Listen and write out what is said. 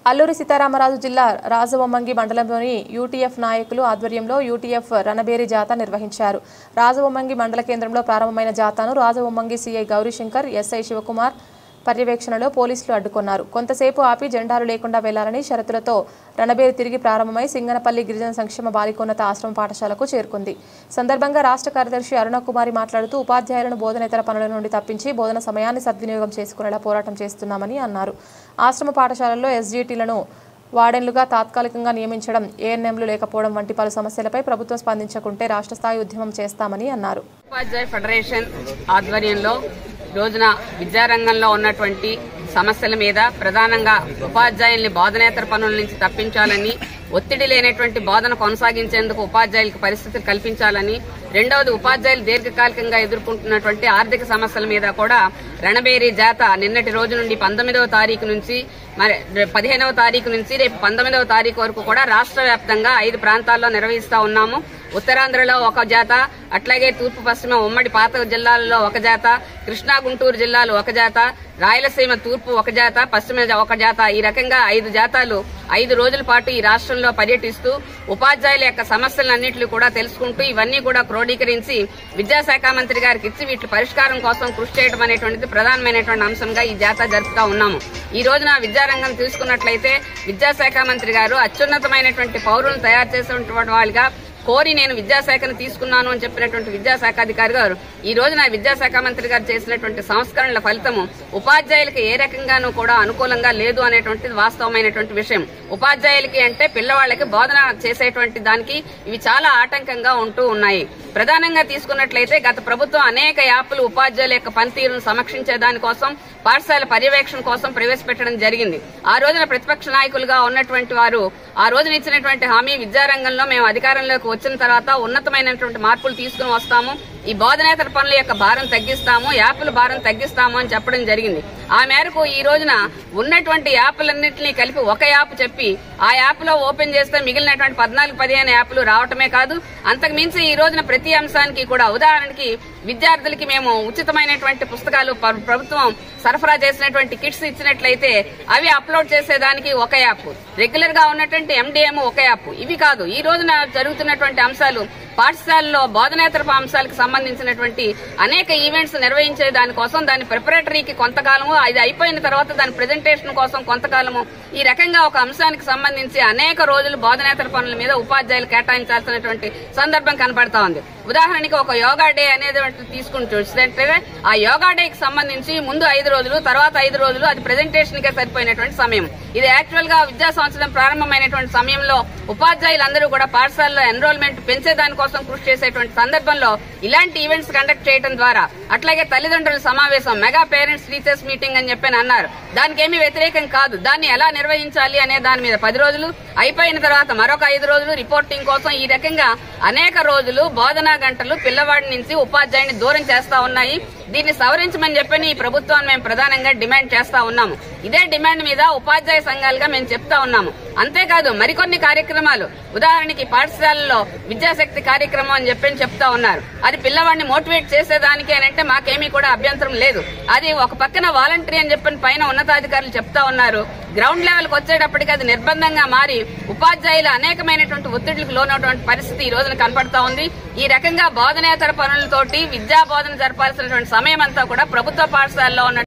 అల్లూరి సీతారామరాజు జిల్లా రాజవొమ్మంగి మండలంలోని యూటీఎఫ్ నాయకులు ఆధ్వర్యంలో యూటీఎఫ్ రణబేరి జాత నిర్వహించారు. రాజవొమ్మంగి మండల కేంద్రంలో ప్రారంభమైన జాతను రాజవొమ్మంగి సీఐ గౌరీశంకర్, ఎస్ఐ శివకుమార్ పర్యవేక్షణలో పోలీసులు అడ్డుకున్నారు. కొంతసేపు ఆపి జెండాలు లేకుండా వెళ్లాలని షరతులతో రణబేరి తిరిగి ప్రారంభమై సింగనపల్లి గిరిజన సంక్షేమ బాలికోన్నత ఆశ్రమ పాఠశాలకు చేరుకుంది. సందర్భంగా రాష్ట్ర కార్యదర్శి అరుణకుమారి మాట్లాడుతూ ఉపాధ్యాయులను బోధనేతర పనుల నుండి తప్పించి బోధన సమయాన్ని సద్వినియోగం చేసుకునేలా పోరాటం చేస్తున్నామని అన్నారు. ఆశ్రమ పాఠశాలల్లో ఎస్జీటీలను వార్డెన్లుగా తాత్కాలికంగా నియమించడం, ఏఎన్ఎంలు లేకపోవడం వంటి పలు సమస్యలపై ప్రభుత్వం స్పందించకుంటే రాష్ట్ర స్థాయి ఉద్యమం చేస్తామని అన్నారు. ఉపాధ్యాయ ఫెడరేషన్ ఆధ్వర్యంలో రోజున విద్యారంగంలో ఉన్నటువంటి సమస్యల మీద ప్రధానంగా ఉపాధ్యాయుల్ని బోధనేతర పనుల నుంచి తప్పించాలని, ఒత్తిడి లేనటువంటి బోధన కొనసాగించేందుకు ఉపాధ్యాయులకు పరిస్థితులు కల్పించాలని, రెండవది ఉపాధ్యాయులు దీర్ఘకాలికంగా ఎదుర్కొంటున్నటువంటి ఆర్థిక సమస్యల మీద కూడా రణబేరి జాత నిన్నటి రోజు నుండి 19వ తారీఖు నుంచి 15వ తారీఖు నుంచి రేపు 19వ తారీఖు వరకు కూడా రాష్ట్ర వ్యాప్తంగా 5 ప్రాంతాల్లో నిర్వహిస్తా ఉన్నాము. ఉత్తరాంధ్రలో ఒక జాత, అట్లాగే తూర్పు పశ్చిమ ఉమ్మడి పాత జిల్లాలలో ఒక జాత, కృష్ణా గుంటూరు జిల్లాలు ఒక జాత, రాయలసీమ తూర్పు ఒక జాత, పశ్చిమ ఒక జాత, ఈ రకంగా 5 జాతాలు 5 రోజుల పాటు ఈ రాష్ట్రంలో పర్యటిస్తూ ఉపాధ్యాయుల యొక్క సమస్యలన్నింటినీ కూడా తెలుసుకుంటూ ఇవన్నీ కూడా క్రోడీకరించి విద్యాశాఖ మంత్రి గారికి ఇచ్చి వీటి పరిష్కారం కోసం కృషి చేయడం అనేటువంటిది ప్రధానమైనటువంటి అంశంగా ఈ జాత జరుపుతా ఉన్నాము. ఈ రోజున విద్యారంగం తీసుకున్నట్లయితే విద్యాశాఖ మంత్రి గారు అత్యున్నతమైనటువంటి పౌరులను తయారు చేసినటువంటి వాళ్ళుగా కోరి నేను విద్యాశాఖను తీసుకున్నాను అని చెప్పినటువంటి విద్యాశాఖ అధికారి గారు ఈ రోజున విద్యాశాఖ మంత్రి గారు చేసినటువంటి సంస్కరణల ఫలితము ఉపాధ్యాయులకి ఏ రకంగానూ కూడా అనుకూలంగా లేదు అనేటువంటిది వాస్తవమైనటువంటి విషయం. ఉపాధ్యాయులకి అంటే పిల్లవాళ్లకి బోధన చేసేటువంటి దానికి ఇవి చాలా ఆటంకంగా ఉంటూ ఉన్నాయి. ప్రధానంగా తీసుకున్నట్లయితే గత ప్రభుత్వం అనేక యాప్లు ఉపాధ్యాయుల యొక్క పనితీరును సమీక్షించే దానికోసం, పాఠశాల పర్యవేక్షణ కోసం ప్రవేశపెట్టడం జరిగింది. ఆ రోజున ప్రతిపక్ష నాయకులుగా ఉన్నటువంటి వారు ఆ రోజున ఇచ్చినటువంటి హామీ విద్యారంగంలో మేము అధికారంలోకి వచ్చిన తర్వాత ఉన్నతమైనటువంటి మార్పులు తీసుకుని వస్తాము, ఈ బోధనేతర పనుల యొక్క భారం తగ్గిస్తాము, యాప్ల భారం తగ్గిస్తాము అని చెప్పడం జరిగింది. ఆ మేరకు ఈ రోజున ఉన్నటువంటి యాప్లన్నింటినీ కలిపి ఒక యాప్ చెప్పి ఆ యాప్ లో ఓపెన్ చేస్తే మిగిలినటువంటి 14-15 యాప్లు రావటమే కాదు, అంతకు మించి ఈ రోజున ప్రతి అంశానికి కూడా ఉదాహరణకి విద్యార్థులకి మేము ఉచితమైనటువంటి పుస్తకాలు ప్రభుత్వం సరఫరా చేసినటువంటి కిట్స్ ఇచ్చినట్లయితే అవి అప్లోడ్ చేసేదానికి ఒక యాప్, రెగ్యులర్ గా ఉన్నటువంటి MDM ఒక యాప్. ఇవి కాదు, ఈ రోజున జరుగుతున్నటువంటి అంశాలు పాఠశాలలో బోధనేతర అంశాలకు సంబంధించినటువంటి అనేక ఈవెంట్స్ నిర్వహించే దానికోసం దాని ప్రిపరేటరీకి కొంతకాలము, అది అయిపోయిన తర్వాత దాని ప్రెజెంటేషన్ కోసం కొంతకాలము, ఈ రకంగా ఒక అంశానికి సంబంధించి అనేక రోజులు బోధనేతర పనుల మీద ఉపాధ్యాయులు కేటాయించాల్సినటువంటి సందర్భం కనబడతా ఉంది. ఉదాహరణకి ఒక యోగా డే అనేది తీసుకుని చూస్తే ఆ యోగా డేకి సంబంధించి ముందు 5 రోజులు, తర్వాత 5 రోజులు అది ప్రెజెంటేషన్ కే సరిపోయినటువంటి సమయం. ఇది యాక్చువల్ గా విద్యా సంవత్సరం ప్రారంభమైనటువంటి సమయంలో ఉపాధ్యాయులందరూ కూడా పాఠశాలలో ఎన్రోల్మెంట్ పెంచేదానికోసం కృషి చేసేటువంటి సందర్భంలో ఇలాంటి ఈవెంట్స్ కండక్ట్ చేయడం ద్వారా, అట్లాగే తల్లిదండ్రుల సమావేశం, మెగా పేరెంట్స్ టీచర్స్ మీటింగ్ అని చెప్పి అన్నారు, దానికి ఏమీ వ్యతిరేకం కాదు. దాన్ని ఎలా నిర్వహించాలి అనే దాని మీద 10 రోజులు, అయిపోయిన తర్వాత మరొక 5 రోజులు రిపోర్టింగ్ కోసం, ఈ రకంగా అనేక రోజులు బోధనా గంటలు పిల్లవాడి నుంచి ఉపాధ్యాయుని దూరం చేస్తా ఉన్నాయి. దీన్ని సవరించమని చెప్పని ఈ ప్రభుత్వాన్ని మేము ప్రధానంగా డిమాండ్ చేస్తా ఉన్నాము. ఇదే డిమాండ్ మీద ఉపాధ్యాయ సంఘాలుగా మేము చెప్తా ఉన్నాము. అంతేకాదు మరికొన్ని కార్యక్రమాలు, ఉదాహరణకి పాఠశాలలో విద్యాశక్తి కార్యక్రమం అని చెప్పని చెప్తా ఉన్నారు. అది పిల్లవాడిని మోటివేట్ చేసేదానికి అని అంటే మాకేమీ కూడా అభ్యంతరం లేదు. అది ఒక పక్కన వాలంటరీ అని చెప్పని పైన ఉన్నతాధికారులు చెప్తా ఉన్నారు. గ్రౌండ్ లెవెల్కి వచ్చేటప్పటికి అది నిర్బంధంగా మారి ఉపాధ్యాయులు అనేకమైనటువంటి ఒత్తిడికి లోనటువంటి పరిస్థితి ఈ రోజున కనపడతా ఉంది. ఈ రకంగా బోధనేతర పనులతోటి విద్యా బోధన జరపాల్సినటువంటి సమయం అంతా కూడా ప్రభుత్వ పాఠశాలలో ఉన్న